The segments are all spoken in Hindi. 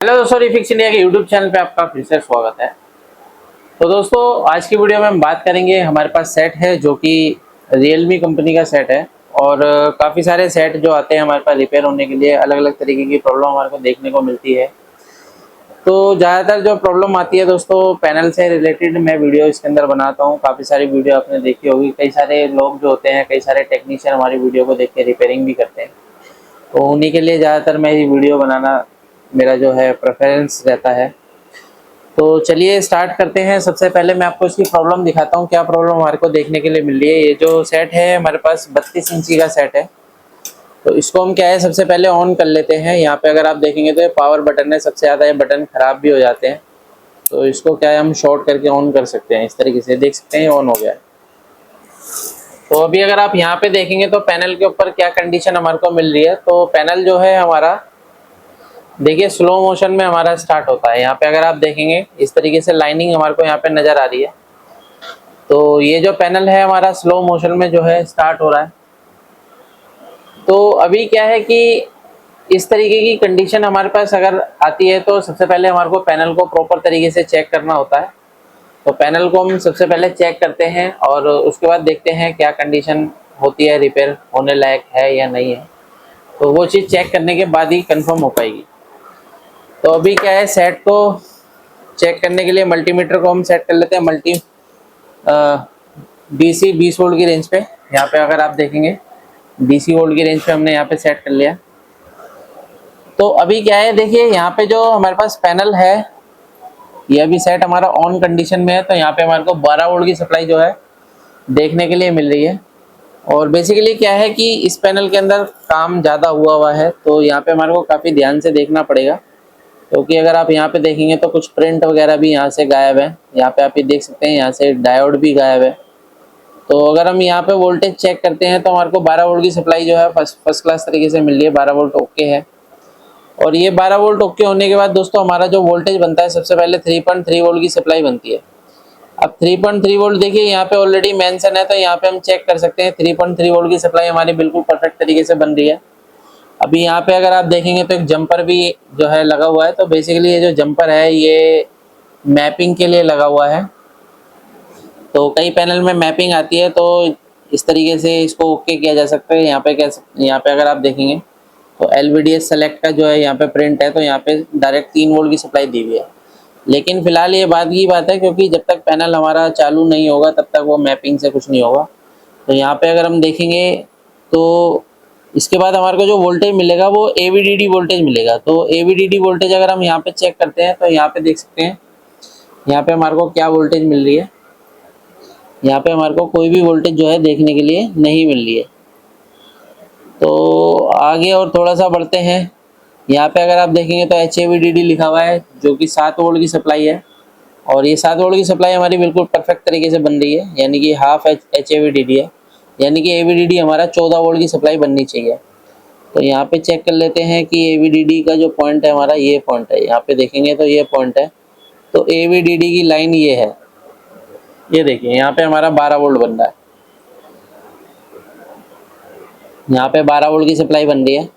हेलो दोस्तों, रिफिक्स इंडिया के यूट्यूब चैनल पे आपका फिर से स्वागत है। तो दोस्तों, आज की वीडियो में हम बात करेंगे। हमारे पास सेट है जो कि रियलमी कंपनी का सेट है और काफ़ी सारे सेट जो आते हैं हमारे पास रिपेयर होने के लिए, अलग अलग तरीके की प्रॉब्लम हमारे को देखने को मिलती है। तो ज़्यादातर जो प्रॉब्लम आती है दोस्तों, पैनल से रिलेटेड मैं वीडियो इसके अंदर बनाता हूँ। काफ़ी सारी वीडियो आपने देखी होगी। कई सारे लोग जो होते हैं, कई सारे टेक्नीशियन हमारी वीडियो को देख के रिपेयरिंग भी करते हैं। तो उन्हीं के लिए ज़्यादातर मैं ये वीडियो बनाना मेरा जो है प्रेफरेंस रहता है। तो चलिए स्टार्ट करते हैं। सबसे पहले मैं आपको इसकी प्रॉब्लम दिखाता हूँ, क्या प्रॉब्लम हमारे को देखने के लिए मिल रही है। ये जो सेट है हमारे पास 32 इंची का सेट है। तो इसको हम क्या है, सबसे पहले ऑन कर लेते हैं। यहाँ पे अगर आप देखेंगे तो ये पावर बटन है। सबसे ज़्यादा ये बटन खराब भी हो जाते हैं, तो इसको क्या है हम शॉर्ट करके ऑन कर सकते हैं। इस तरीके से देख सकते हैं ऑन हो गया है। तो अभी अगर आप यहाँ पे देखेंगे तो पैनल के ऊपर क्या कंडीशन हमारे को मिल रही है। तो पैनल जो है हमारा, देखिए स्लो मोशन में हमारा स्टार्ट होता है। यहाँ पे अगर आप देखेंगे इस तरीके से लाइनिंग हमारे को यहाँ पे नजर आ रही है। तो ये जो पैनल है हमारा स्लो मोशन में जो है स्टार्ट हो रहा है। तो अभी क्या है कि इस तरीके की कंडीशन हमारे पास अगर आती है तो सबसे पहले हमारे को पैनल को प्रॉपर तरीके से चेक करना होता है। तो पैनल को हम सबसे पहले चेक करते हैं और उसके बाद देखते हैं क्या कंडीशन होती है, रिपेयर होने लायक है या नहीं है। तो वो चीज़ चेक करने के बाद ही कंफर्म हो पाएगी। तो अभी क्या है, सेट को चेक करने के लिए मल्टीमीटर को हम सेट कर लेते हैं डीसी 20 वोल्ट की रेंज पे। यहाँ पे अगर आप देखेंगे डीसी वोल्ट की रेंज पे हमने यहाँ पे सेट कर लिया। तो अभी क्या है, देखिए यहाँ पे जो हमारे पास पैनल है ये अभी सेट हमारा ऑन कंडीशन में है। तो यहाँ पे हमारे को 12 वोल्ट की सप्लाई जो है देखने के लिए मिल रही है। और बेसिकली क्या है कि इस पैनल के अंदर काम ज़्यादा हुआ है, तो यहाँ पे हमारे को काफ़ी ध्यान से देखना पड़ेगा। क्योंकि अगर आप यहाँ पे देखेंगे तो कुछ प्रिंट वगैरह भी यहाँ से गायब है। यहाँ पे आप ये देख सकते हैं, यहाँ से डायोड भी गायब है। तो अगर हम यहाँ पे वोल्टेज चेक करते हैं तो हमारे को 12 वोल्ट की सप्लाई जो है फर्स्ट क्लास तरीके से मिल रही है। 12 वोल्ट ओके है। और ये 12 वोल्ट ओके होने के बाद दोस्तों हमारा जो वोल्टेज बनता है, सबसे पहले 3.3 वोल्ट की सप्लाई बनती है। अब 3.3 वोल्ट देखिए यहाँ पे ऑलरेडी मेंशन है, तो यहाँ पे हम चेक कर सकते हैं 3.3 वोल्ट की सप्लाई हमारी बिल्कुल परफेक्ट तरीके से बन रही है। अभी यहाँ पे अगर आप देखेंगे तो एक जंपर भी जो है लगा हुआ है। तो बेसिकली ये जो जंपर है ये मैपिंग के लिए लगा हुआ है। तो कई पैनल में मैपिंग आती है, तो इस तरीके से इसको ओके किया जा सकता है। यहाँ पे अगर आप देखेंगे तो LVDS सेलेक्ट का जो है यहाँ पे प्रिंट है। तो यहाँ पे डायरेक्ट 3 वोल्ट की सप्लाई दी हुई है। लेकिन फिलहाल ये बात की बात है, क्योंकि जब तक पैनल हमारा चालू नहीं होगा तब तक वो मैपिंग से कुछ नहीं होगा। तो यहाँ पे अगर हम देखेंगे तो इसके बाद हमारे को जो वोल्टेज मिलेगा वो AVDD वोल्टेज मिलेगा। तो AVDD वोल्टेज अगर हम यहाँ पे चेक करते हैं तो यहाँ पे देख सकते हैं, यहाँ पे हमारे को क्या वोल्टेज मिल रही है। यहाँ पे हमारे को कोई भी वोल्टेज जो है देखने के लिए नहीं मिल रही है। तो आगे और थोड़ा सा बढ़ते हैं। यहाँ पे अगर आप देखेंगे तो HAVDD लिखा हुआ है, जो कि 7 वोल्ट की सप्लाई है। और ये 7 वोल्ट की सप्लाई हमारी बिल्कुल परफेक्ट तरीके से बन रही है, यानी कि हाफ HAVDD है। यानी कि AVDD हमारा 14 वोल्ट की सप्लाई बननी चाहिए। तो यहाँ पे चेक कर लेते हैं कि AVDD का जो पॉइंट है हमारा, ये पॉइंट है। यहाँ पे देखेंगे तो ये पॉइंट है। तो AVDD की लाइन ये है, ये देखिए यहाँ पे हमारा 12 वोल्ट बन रहा है। यहाँ पे 12 वोल्ट की सप्लाई बन रही है,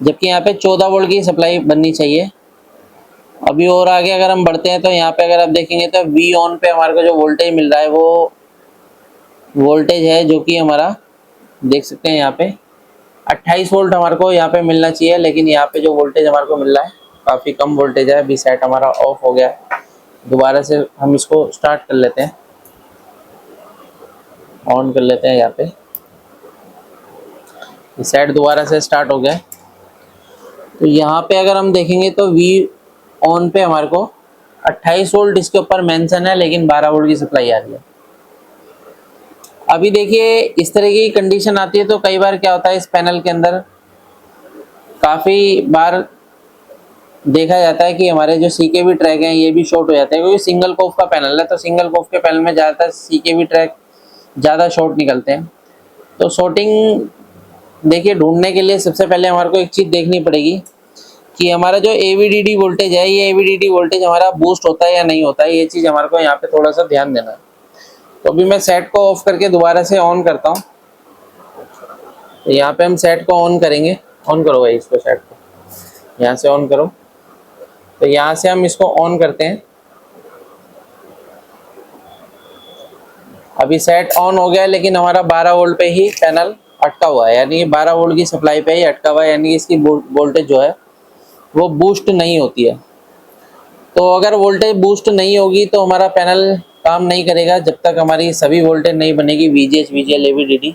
जबकि यहाँ पे 14 वोल्ट की सप्लाई बननी चाहिए। अभी और आगे अगर हम बढ़ते हैं तो यहाँ पे अगर आप देखेंगे तो V ऑन पे हमारे को जो वोल्टेज मिल रहा है वो वोल्टेज है जो कि हमारा देख सकते हैं यहाँ पे 28 वोल्ट हमारे को यहाँ पे मिलना चाहिए। लेकिन यहाँ पे जो वोल्टेज हमारे को मिल रहा है काफ़ी कम वोल्टेज है। अभी सेट हमारा ऑफ हो गया है। दोबारा से हम इसको स्टार्ट कर लेते हैं, ऑन कर लेते हैं। यहाँ पे सेट दोबारा से स्टार्ट हो गया है। तो यहाँ पे अगर हम देखेंगे तो V ऑन पे हमारे को 28 वोल्ट इसके ऊपर मेंशन है, लेकिन 12 वोल्ट की सप्लाई आ रही है। अभी देखिए इस तरह की कंडीशन आती है तो कई बार क्या होता है, इस पैनल के अंदर काफ़ी बार देखा जाता है कि हमारे जो CKV ट्रैक हैं ये भी शॉर्ट हो जाते हैं। क्योंकि सिंगल कोफ का पैनल है, तो सिंगल कोफ के पैनल में ज़्यादातर CKV ट्रैक ज़्यादा शॉर्ट निकलते हैं। तो शॉर्टिंग देखिए ढूंढने के लिए सबसे पहले हमारे को एक चीज़ देखनी पड़ेगी कि हमारा जो AVDD वोल्टेज है, ये AVDD वोल्टेज हमारा बूस्ट होता है या नहीं होता है। ये चीज़ हमारे को यहाँ पे थोड़ा सा ध्यान देना है। तो अभी मैं सेट को ऑफ करके दोबारा से ऑन करता हूँ। तो यहाँ पे हम सेट को ऑन करेंगे। ऑन करो भाई इसको, सेट को यहाँ से ऑन करो। तो यहाँ से हम इसको ऑन करते हैं। अभी सेट ऑन हो गया है, लेकिन हमारा 12 वोल्ट पे ही पैनल अटका हुआ है, यानी 12 वोल्ट की सप्लाई पे ही अटका हुआ है, यानी इसकी वोल्टेज जो है वो बूस्ट नहीं होती है। तो अगर वोल्टेज बूस्ट नहीं होगी तो हमारा पैनल काम नहीं करेगा जब तक हमारी सभी वोल्टेज नहीं बनेगी, VGH, VGL, AV/DD।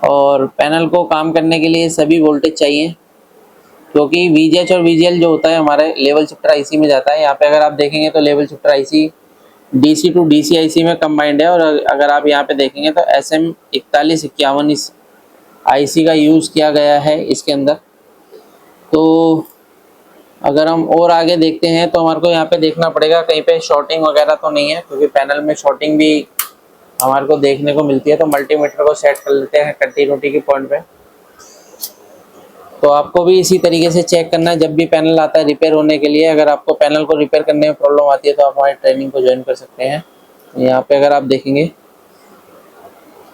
और पैनल को काम करने के लिए सभी वोल्टेज चाहिए, क्योंकि VGH और VGL जो होता है हमारे लेवल शिफ्टर आईसी में जाता है। यहाँ पे अगर आप देखेंगे तो level shifter IC DC to DC IC में कंबाइंड है, और अगर आप यहाँ पे देखेंगे तो SM4151 इस आईसी का यूज़ किया गया है इसके अंदर। तो अगर हम और आगे देखते हैं तो हमारे को यहाँ पे देखना पड़ेगा कहीं पे शॉर्टिंग वगैरह तो नहीं है, क्योंकि पैनल में शॉर्टिंग भी हमारे को देखने को मिलती है। तो मल्टीमीटर को सेट कर लेते हैं कंटिन्यूटी के पॉइंट पे। तो आपको भी इसी तरीके से चेक करना है जब भी पैनल आता है रिपेयर होने के लिए। अगर आपको पैनल को रिपेयर करने में प्रॉब्लम आती है तो आप हमारी ट्रेनिंग को ज्वाइन कर सकते हैं। यहाँ पे अगर आप देखेंगे,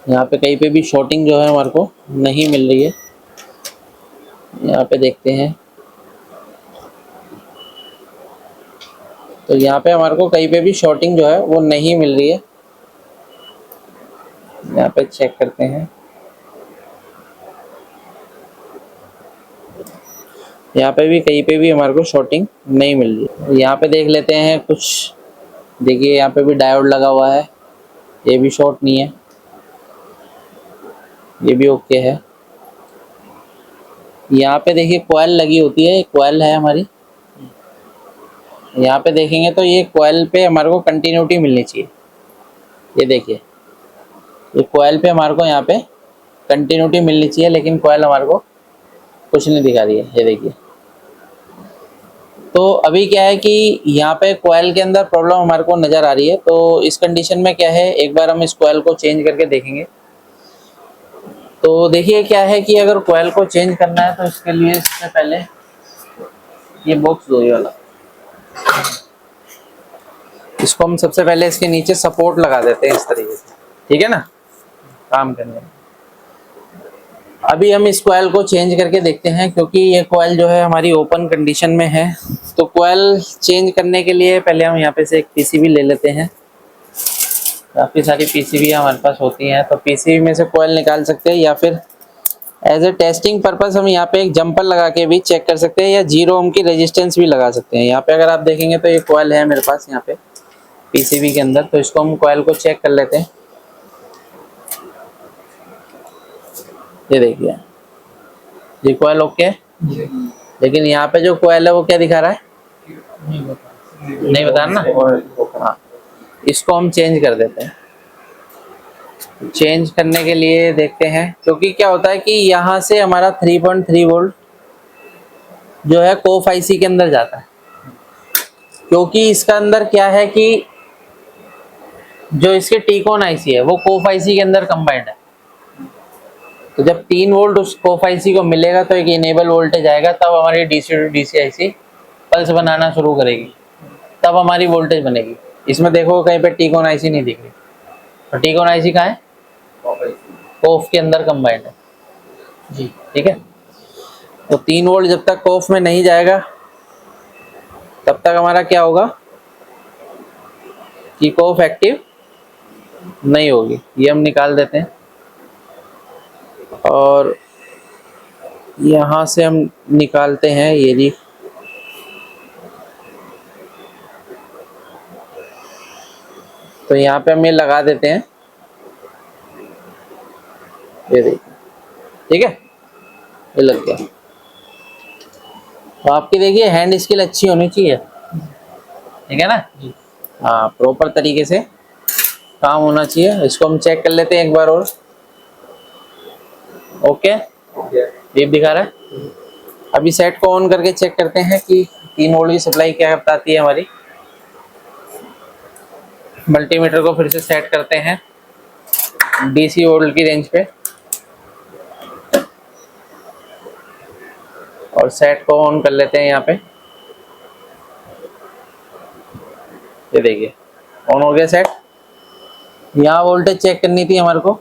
यहाँ पे कहीं पे भी शॉर्टिंग जो है हमारे को नहीं मिल रही है। यहाँ पे देखते हैं तो यहाँ पे हमारे को कहीं पे भी शॉर्टिंग जो है वो नहीं मिल रही है। यहाँ पे चेक करते हैं, यहाँ पे भी कहीं पे भी हमारे को शॉर्टिंग नहीं मिल रही है। यहाँ पे देख लेते हैं कुछ, देखिए यहाँ पे भी डायोड लगा हुआ है, ये भी शॉर्ट नहीं है, ये भी ओके है। यहाँ पे देखिए कॉइल लगी होती है, कॉइल है हमारी। यहाँ पे देखेंगे तो ये कॉइल पे हमारे को कंटिन्यूटी मिलनी चाहिए। ये देखिए, ये कॉइल पे हमारे को यहाँ पे कंटिन्यूटी मिलनी चाहिए, लेकिन कॉइल हमारे को कुछ नहीं दिखा रही है। ये देखिए, तो अभी क्या है कि यहाँ पे कॉइल के अंदर प्रॉब्लम हमारे को नज़र आ रही है। तो इस कंडीशन में क्या है, एक बार हम इस कॉइल को चेंज करके देखेंगे। तो देखिए क्या है कि अगर कॉइल को चेंज करना है तो इसके लिए सबसे पहले ये बॉक्स दो, ये वाला, इसको हम सबसे पहले इसके नीचे सपोर्ट लगा देते हैं इस तरीके से, ठीक है ना, काम करने में। अभी हम इस कॉइल को चेंज करके देखते हैं, क्योंकि ये कॉइल जो है हमारी ओपन कंडीशन में है। तो कॉइल चेंज करने के लिए पहले हम यहाँ पे से एक PCB ले लेते हैं। काफ़ी सारी PCB हमारे पास होती हैं, तो PCB में से कॉइल निकाल सकते हैं, या फिर एज ए टेस्टिंग पर्पस हम यहाँ पे एक जंपर लगा के भी चेक कर सकते हैं, या 0 ओम की रेजिस्टेंस भी लगा सकते हैं। यहाँ पे अगर आप देखेंगे तो ये कॉइल है मेरे पास यहाँ पे PCB के अंदर। तो इसको हम कॉइल को चेक कर लेते हैं। ये देखिए, ये कॉइल ओके है, लेकिन यहाँ पे जो कॉइल है वो क्या दिखा रहा है, नहीं बता रहा ना। हाँ, इसको हम चेंज कर देते हैं। चेंज करने के लिए देखते हैं, क्योंकि क्या होता है कि यहाँ से हमारा 3.3 वोल्ट जो है कोफ आईसी के अंदर जाता है, क्योंकि इसका अंदर क्या है कि जो इसके टीकॉन आईसी है वो कोफ आईसी के अंदर कंबाइंड है। तो जब 3 वोल्ट उस कोफ आईसी को मिलेगा तो एक इनेबल वोल्टेज आएगा, तब हमारी DC to DC IC pulse बनाना शुरू करेगी, तब हमारी वोल्टेज बनेगी। इसमें देखो कहीं पे टीकॉन आईसी नहीं दिख रही, तो टीकॉन आईसी कहाँ है, कोफ के अंदर कंबाइंड है जी, ठीक है। तो 3 वोल्ट जब तक कोफ में नहीं जाएगा तब तक हमारा क्या होगा कि कोफ एक्टिव नहीं होगी। ये हम निकाल देते हैं, और यहाँ से हम निकालते हैं ये जी, तो यहाँ पे हम ये लगा देते हैं, ये देखिए, ठीक है, ये लग गया। तो आपकी देखिए हैंड स्किल अच्छी होनी चाहिए, ठीक है ना, हाँ, प्रॉपर तरीके से काम होना चाहिए। इसको हम चेक कर लेते हैं एक बार और। ओके, बीप दिखा रहा है। अभी सेट को ऑन करके चेक करते हैं कि 3 वोल्ट की सप्लाई क्या बताती है हमारी। मल्टीमीटर को फिर से सेट करते हैं DC वोल्ट की रेंज पे, और सेट को ऑन कर लेते हैं यहाँ पे। ये देखिए ऑन हो गया सेट। यहाँ वोल्टेज चेक करनी थी हमारे को,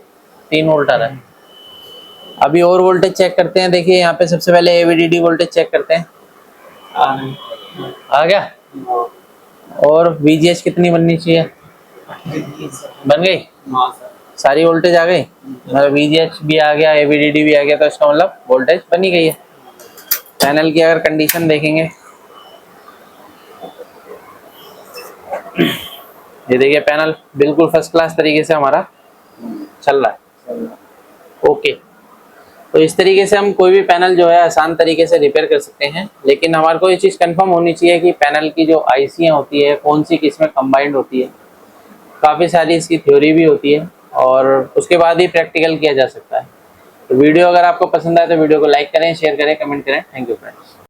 3 वोल्ट आ रहा है। अभी और वोल्टेज चेक करते हैं। देखिए यहाँ पे सबसे पहले AV/DD वोल्टेज चेक करते हैं। आ गया। और VGH कितनी बननी चाहिए? बन गई? सारी वोल्टेज आ गई, मतलब VGH भी आ गया, AVDD भी आ गया, तो इसका मतलब वोल्टेज बनी गई है। पैनल की अगर कंडीशन देखेंगे, ये देखिए पैनल बिल्कुल फर्स्ट क्लास तरीके से हमारा चल रहा है। ओके, तो इस तरीके से हम कोई भी पैनल जो है आसान तरीके से रिपेयर कर सकते हैं, लेकिन हमारे को ये चीज़ कंफर्म होनी चाहिए कि पैनल की जो आईसियाँ होती है कौन सी किस में कंबाइंड होती है। काफ़ी सारी इसकी थ्योरी भी होती है और उसके बाद ही प्रैक्टिकल किया जा सकता है। तो वीडियो अगर आपको पसंद आए तो वीडियो को लाइक करें, शेयर करें, कमेंट करें। Thank you friends.